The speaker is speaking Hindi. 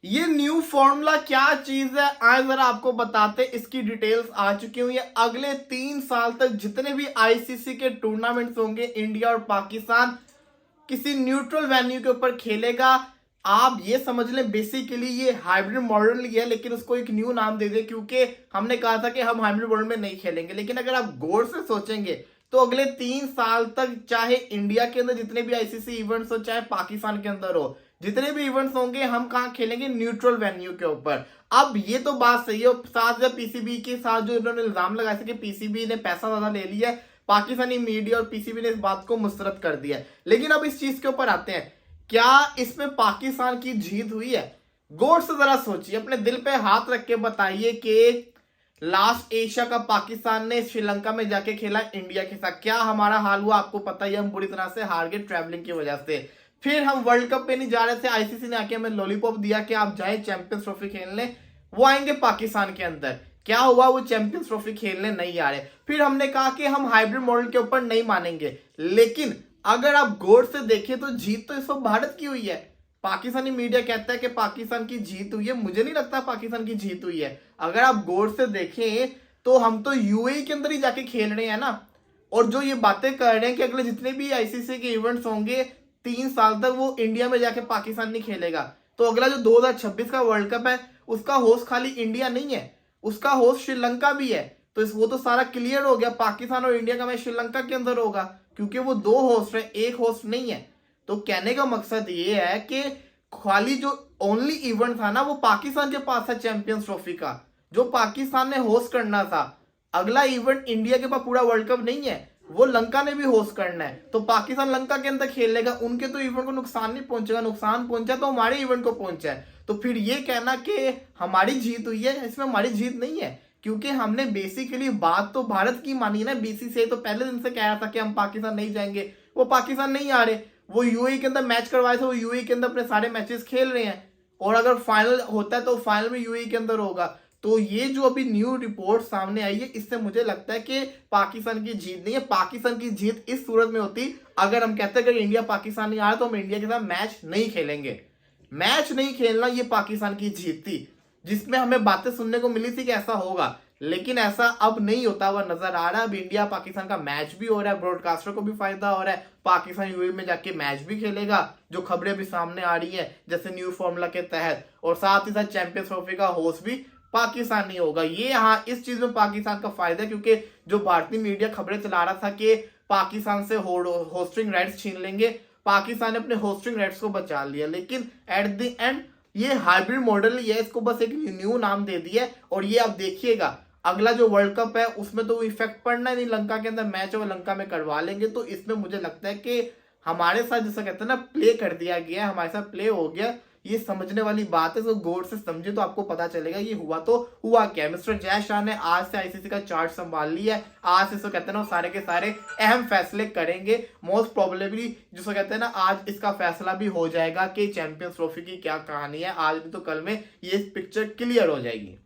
ये न्यू फॉर्मूला क्या चीज है, आज जरा आपको बताते। इसकी डिटेल्स आ चुकी हुई है। अगले 3 साल तक जितने भी आईसीसी के टूर्नामेंट्स होंगे, इंडिया और पाकिस्तान किसी न्यूट्रल वेन्यू के ऊपर खेलेगा। आप ये समझ लें बेसिकली ये हाइब्रिड मॉडल ही है, लेकिन उसको एक न्यू नाम दे दे, क्योंकि हमने कहा था कि हम हाइब्रिड मॉडल में नहीं खेलेंगे। लेकिन अगर आप गौर से सोचेंगे तो अगले 3 साल तक चाहे इंडिया के अंदर जितने भी आईसीसी इवेंट्स हो, चाहे पाकिस्तान के अंदर हो, जितने भी इवेंट्स होंगे, हम कहाँ खेलेंगे? न्यूट्रल वेन्यू के ऊपर। अब ये तो बात सही है, साथ जब पीसीबी के साथ जो इन्होंने इल्जाम लगाया था कि पीसीबी ने पैसा ज्यादा ले लिया है, पाकिस्तानी मीडिया और पीसीबी ने इस बात को मुस्तरद कर दिया है। लेकिन अब इस चीज के ऊपर आते हैं, क्या इसमें पाकिस्तान की जीत हुई है? गौर से जरा सोचिए, अपने दिल पे हाथ रख के बताइए कि लास्ट एशिया का पाकिस्तान ने श्रीलंका में जाके खेला इंडिया के साथ, क्या हमारा हाल हुआ? आपको पता ही, हम बुरी तरह से हार गए ट्रैवलिंग की वजह से। फिर हम वर्ल्ड कप पे नहीं जा रहे थे, आईसीसी ने आके हमें लॉलीपॉप दिया कि आप जाएं चैंपियंस ट्रॉफी खेलने, वो आएंगे पाकिस्तान के अंदर। क्या हुआ? वो चैंपियंस ट्रॉफी खेलने नहीं आ रहे। फिर हमने कहा कि हम हाइब्रिड मॉडल के ऊपर नहीं मानेंगे। लेकिन अगर आप गौर से देखें तो जीत तो इस वक्त भारत की हुई है। पाकिस्तानी मीडिया कहता है कि पाकिस्तान की जीत हुई है, मुझे नहीं लगता पाकिस्तान की जीत हुई है। अगर आप गौर से देखें तो हम तो यूएई के अंदर ही जाके खेल रहे हैं ना। और जो ये बातें कर रहे हैं कि अगले जितने भी आईसीसी के इवेंट्स होंगे 3 साल तक वो इंडिया में जाके पाकिस्तान नहीं खेलेगा, तो अगला जो 2026 का वर्ल्ड कप है उसका होस्ट खाली इंडिया नहीं है, उसका होस्ट श्रीलंका भी है। तो वो तो सारा क्लियर हो गया, पाकिस्तान और इंडिया का मैच श्रीलंका के अंदर होगा, क्योंकि वो 2 होस्ट है, एक होस्ट नहीं है। तो कहने का मकसद ये है कि खाली जो ओनली इवेंट था ना वो पाकिस्तान के पास है चैंपियंस ट्रॉफी का, जो पाकिस्तान ने होस्ट करना था। अगला इवेंट इंडिया के पास पूरा वर्ल्ड कप नहीं है, वो लंका ने भी होस्ट करना है। तो पाकिस्तान लंका के अंदर खेल लेगा, उनके तो इवेंट को नुकसान नहीं पहुंचेगा, नुकसान पहुंचा तो हमारे इवेंट को पहुंचा है। तो फिर ये कहना कि हमारी जीत हुई है, इसमें हमारी जीत नहीं है, क्योंकि हमने बेसिकली बात तो भारत की मानी ना। बीसीसीआई तो पहले दिन से कह रहा था कि हम पाकिस्तान नहीं जाएंगे, वो पाकिस्तान नहीं आ रहे, वो यूएई के अंदर मैच करवाए थे, वो यूएई के अंदर अपने सारे मैचेस खेल रहे हैं। और अगर फाइनल होता है तो फाइनल में यूएई के अंदर होगा। तो ये जो अभी न्यू रिपोर्ट सामने आई है, इससे मुझे लगता है कि पाकिस्तान की जीत नहीं है। पाकिस्तान की जीत इस सूरत में होती अगर हम कहते हैं कि इंडिया पाकिस्तान नहीं आ रहा तो हम इंडिया के साथ मैच नहीं खेलेंगे। मैच नहीं खेलना ये पाकिस्तान की जीत थी, जिसमें हमें बातें सुनने को मिली थी कि ऐसा होगा, लेकिन ऐसा अब नहीं होता हुआ नजर आ रहा है। अब इंडिया पाकिस्तान का मैच भी हो रहा है, ब्रॉडकास्टर को भी फायदा हो रहा है, पाकिस्तान यूएई में जाके मैच भी खेलेगा, जो खबरें भी सामने आ रही है जैसे न्यू फॉर्मूला के तहत। और साथ ही साथ चैंपियंस ट्रॉफी का होस्ट भी पाकिस्तान नहीं होगा। ये हाँ, इस चीज में पाकिस्तान का फायदा है, क्योंकि जो भारतीय मीडिया खबरें चला रहा था कि पाकिस्तान से होस्टिंग राइट्स छीन लेंगे, पाकिस्तान ने अपने होस्टिंग राइट्स को बचा लिया। लेकिन एट द एंड ये हाइब्रिड मॉडल ही है, इसको बस एक न्यू नाम दे दिया। और ये आप देखिएगा अगला जो वर्ल्ड कप है उसमें तो इफेक्ट पड़ना नहीं, लंका के अंदर मैच है वो लंका में करवा लेंगे। तो इसमें मुझे लगता है कि हमारे साथ जैसा कहते हैं ना प्ले कर दिया गया, हमारे साथ प्ले हो गया। ये समझने वाली बात है, तो गौर से समझे तो आपको पता चलेगा ये हुआ तो हुआ क्या। मिस्टर जय शाह ने आज से आईसीसी का चार्ट संभाल लिया है, आज से कहते हैं ना सारे के सारे अहम फैसले करेंगे। मोस्ट प्रोबेबली जिसको कहते हैं ना आज इसका फैसला भी हो जाएगा कि चैंपियंस ट्रॉफी की क्या कहानी है। आज भी तो कल में ये पिक्चर क्लियर हो जाएगी।